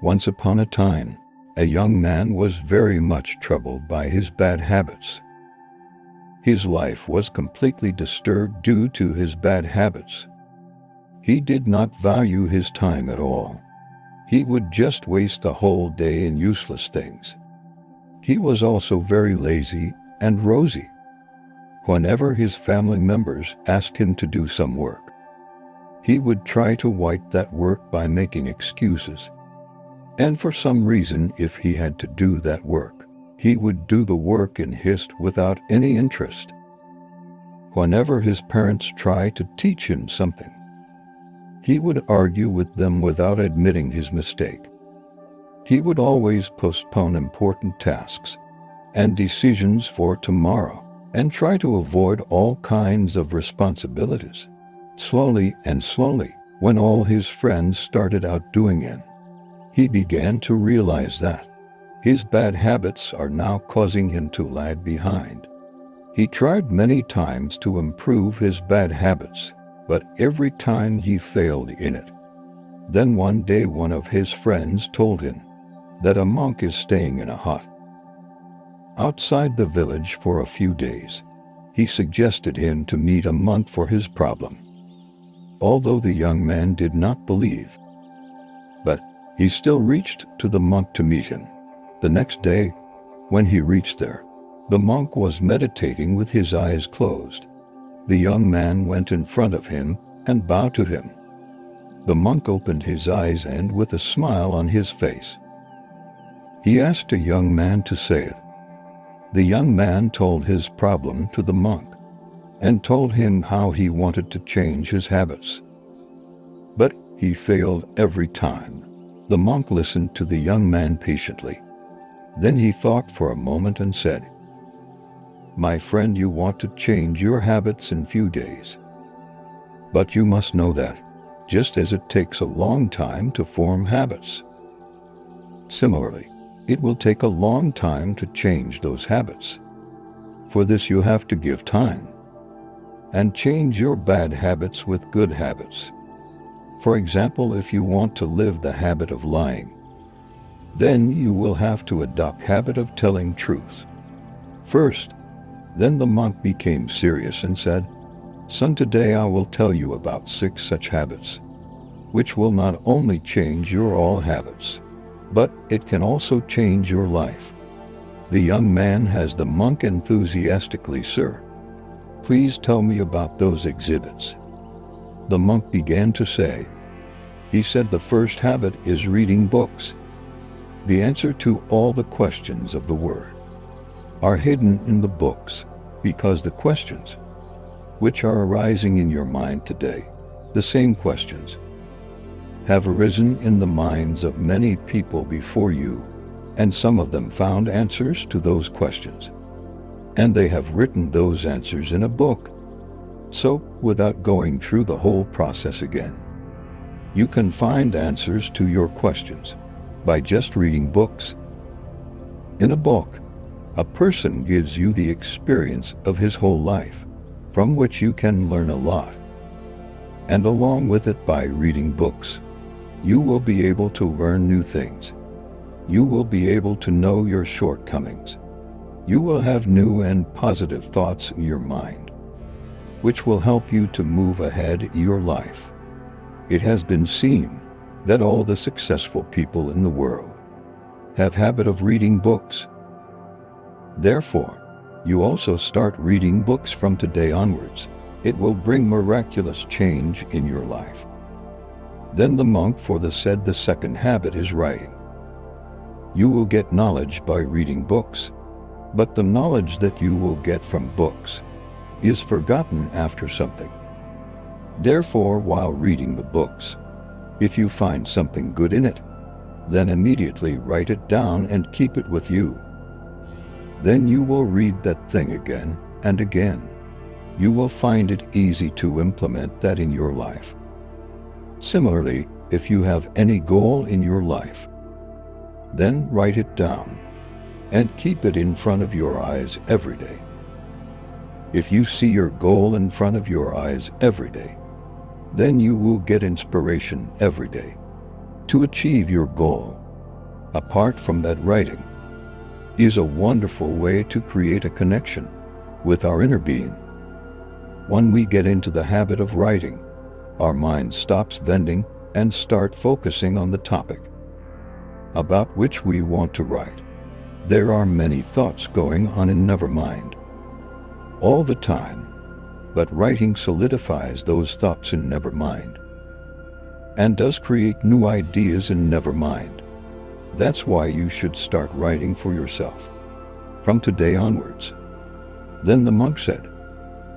Once upon a time, a young man was very much troubled by his bad habits. His life was completely disturbed due to his bad habits. He did not value his time at all. He would just waste the whole day in useless things. He was also very lazy and rosy. Whenever his family members asked him to do some work, he would try to wipe that work by making excuses. And for some reason, if he had to do that work, he would do the work in haste without any interest. Whenever his parents tried to teach him something, he would argue with them without admitting his mistake. He would always postpone important tasks and decisions for tomorrow and try to avoid all kinds of responsibilities. Slowly and slowly, when all his friends started out doing it, he began to realize that his bad habits are now causing him to lag behind. He tried many times to improve his bad habits, but every time he failed in it. Then one day one of his friends told him that a monk is staying in a hut outside the village for a few days. He suggested him to meet a monk for his problem. Although the young man did not believe, but he still reached to the monk to meet him. The next day, when he reached there, the monk was meditating with his eyes closed. The young man went in front of him and bowed to him. The monk opened his eyes and, with a smile on his face, he asked a young man to say it. The young man told his problem to the monk and told him how he wanted to change his habits. But he failed every time. The monk listened to the young man patiently. Then he thought for a moment and said, "My friend, you want to change your habits in few days. But you must know that, just as it takes a long time to form habits, similarly, it will take a long time to change those habits. For this you have to give time and change your bad habits with good habits. For example, if you want to live the habit of lying, then you will have to adopt habit of telling truth first." Then the monk became serious and said, "Son, today I will tell you about 6 such habits, which will not only change your all habits, but it can also change your life." The young man asked the monk enthusiastically, "Sir, please tell me about those exhibits." The monk began to say. He said, "The first habit is reading books. The answer to all the questions of the world are hidden in the books, because the questions which are arising in your mind today, the same questions, have arisen in the minds of many people before you, and some of them found answers to those questions, and they have written those answers in a book. So, without going through the whole process again, you can find answers to your questions by just reading books. In a book, a person gives you the experience of his whole life, from which you can learn a lot. And along with it, by reading books, you will be able to learn new things. You will be able to know your shortcomings. You will have new and positive thoughts in your mind, which will help you to move ahead in your life. It has been seen that all the successful people in the world have habit of reading books. Therefore, you also start reading books from today onwards. It will bring miraculous change in your life." Then the monk said, "The second habit is writing. You will get knowledge by reading books, but the knowledge that you will get from books is forgotten after something. Therefore, while reading the books, if you find something good in it, then immediately write it down and keep it with you. Then you will read that thing again and again. You will find it easy to implement that in your life. Similarly, if you have any goal in your life, then write it down and keep it in front of your eyes every day. If you see your goal in front of your eyes every day, then you will get inspiration every day to achieve your goal. Apart from that, writing is a wonderful way to create a connection with our inner being. When we get into the habit of writing, our mind stops vending and start focusing on the topic about which we want to write. There are many thoughts going on in Nevermind all the time, but writing solidifies those thoughts in Nevermind and does create new ideas in Nevermind. That's why you should start writing for yourself from today onwards. Then the monk said,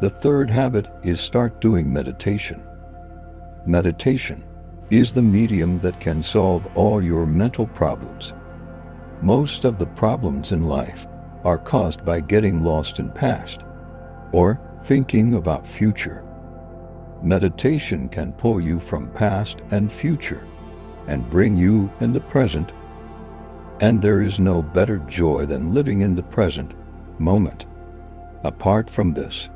the third habit is start doing meditation. Meditation is the medium that can solve all your mental problems. Most of the problems in life are caused by getting lost in past or thinking about future. Meditation can pull you from past and future and bring you in the present. And there is no better joy than living in the present moment. Apart from this,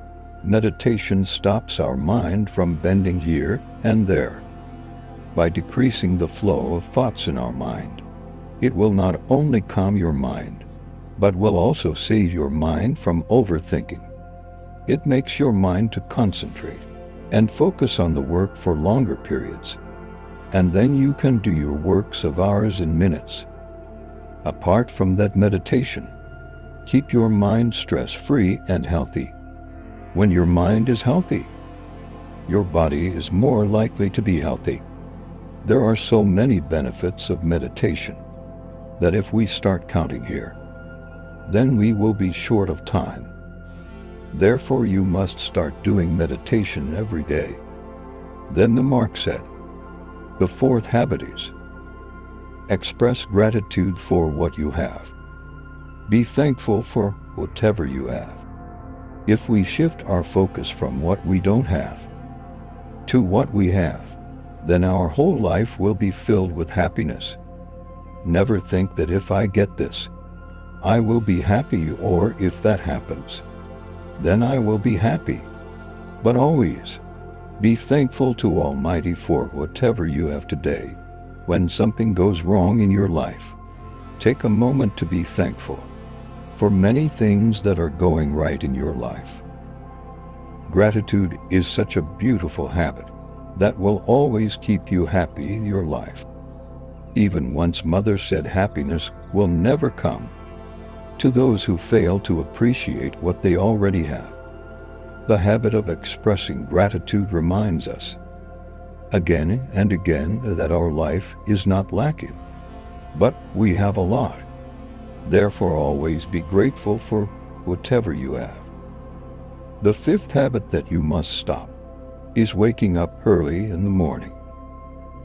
meditation stops our mind from bending here and there. By decreasing the flow of thoughts in our mind, it will not only calm your mind, but will also save your mind from overthinking. It makes your mind to concentrate and focus on the work for longer periods, and then you can do your works of hours in minutes. Apart from that, meditation, keep your mind stress-free and healthy. When your mind is healthy, your body is more likely to be healthy. There are so many benefits of meditation that if we start counting here, then we will be short of time. Therefore, you must start doing meditation every day. Then the monk said, the fourth habit is express gratitude for what you have. Be thankful for whatever you have. If we shift our focus from what we don't have to what we have, then our whole life will be filled with happiness. Never think that if I get this, I will be happy, or if that happens, then I will be happy. But always be thankful to Almighty for whatever you have today. When something goes wrong in your life, take a moment to be thankful for many things that are going right in your life. Gratitude is such a beautiful habit that will always keep you happy in your life. Even once Mother said happiness will never come to those who fail to appreciate what they already have. The habit of expressing gratitude reminds us again and again that our life is not lacking, but we have a lot. Therefore, always be grateful for whatever you have. The fifth habit that you must stop is waking up early in the morning.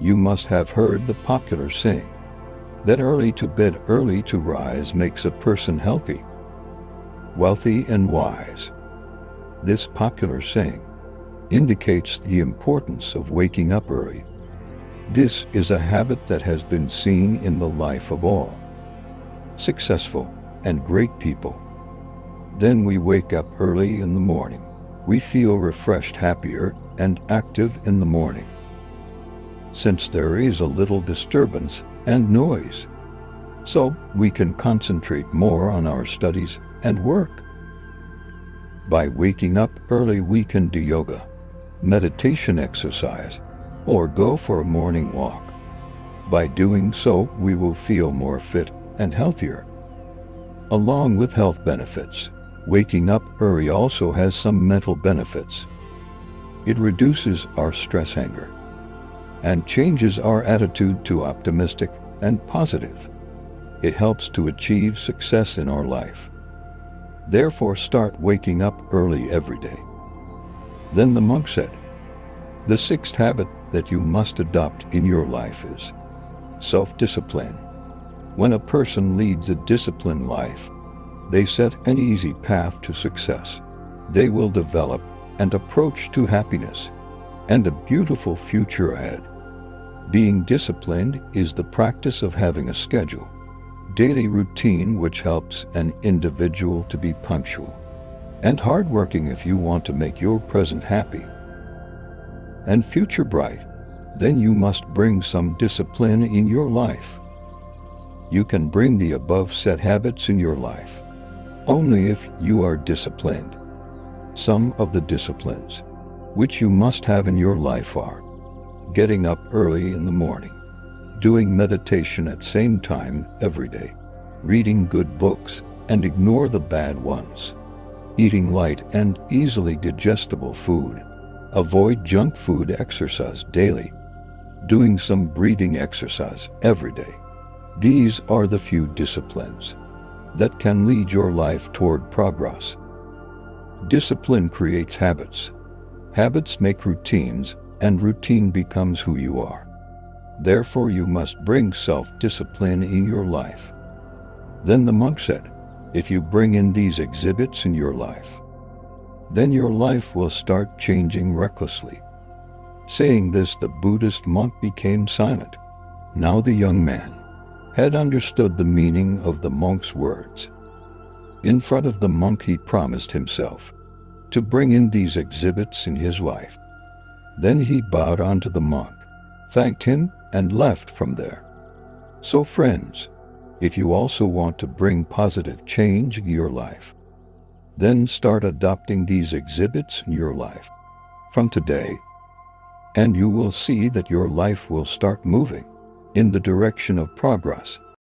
You must have heard the popular saying that early to bed, early to rise makes a person healthy, wealthy, and wise. This popular saying indicates the importance of waking up early. This is a habit that has been seen in the life of all successful and great people. Then we wake up early in the morning. We feel refreshed, happier, and active in the morning, since there is a little disturbance and noise, so we can concentrate more on our studies and work. By waking up early, we can do yoga, meditation exercise, or go for a morning walk. By doing so, we will feel more fit and healthier. Along with health benefits, waking up early also has some mental benefits. It reduces our stress, anger, and changes our attitude to optimistic and positive. It helps to achieve success in our life. Therefore, start waking up early every day. Then the monk said, the sixth habit that you must adopt in your life is self-discipline. When a person leads a disciplined life, they set an easy path to success. They will develop and approach to happiness and a beautiful future ahead. Being disciplined is the practice of having a schedule, daily routine, which helps an individual to be punctual and hardworking if you want to make your present happy and future bright. Then you must bring some discipline in your life. You can bring the above set habits in your life only if you are disciplined. Some of the disciplines which you must have in your life are getting up early in the morning, doing meditation at same time every day, reading good books and ignore the bad ones, eating light and easily digestible food, avoid junk food, exercise daily, doing some breathing exercise every day. These are the few disciplines that can lead your life toward progress. Discipline creates habits. Habits make routines, and routine becomes who you are. Therefore, you must bring self-discipline in your life. Then the monk said, if you bring in these exhibits in your life, then your life will start changing recklessly. Saying this, the Buddhist monk became silent. Now the young man had understood the meaning of the monk's words. In front of the monk, he promised himself to bring in these exhibits in his life. Then he bowed onto the monk, thanked him, and left from there. So friends, if you also want to bring positive change in your life, then start adopting these exhibits in your life from today, and you will see that your life will start moving in the direction of progress.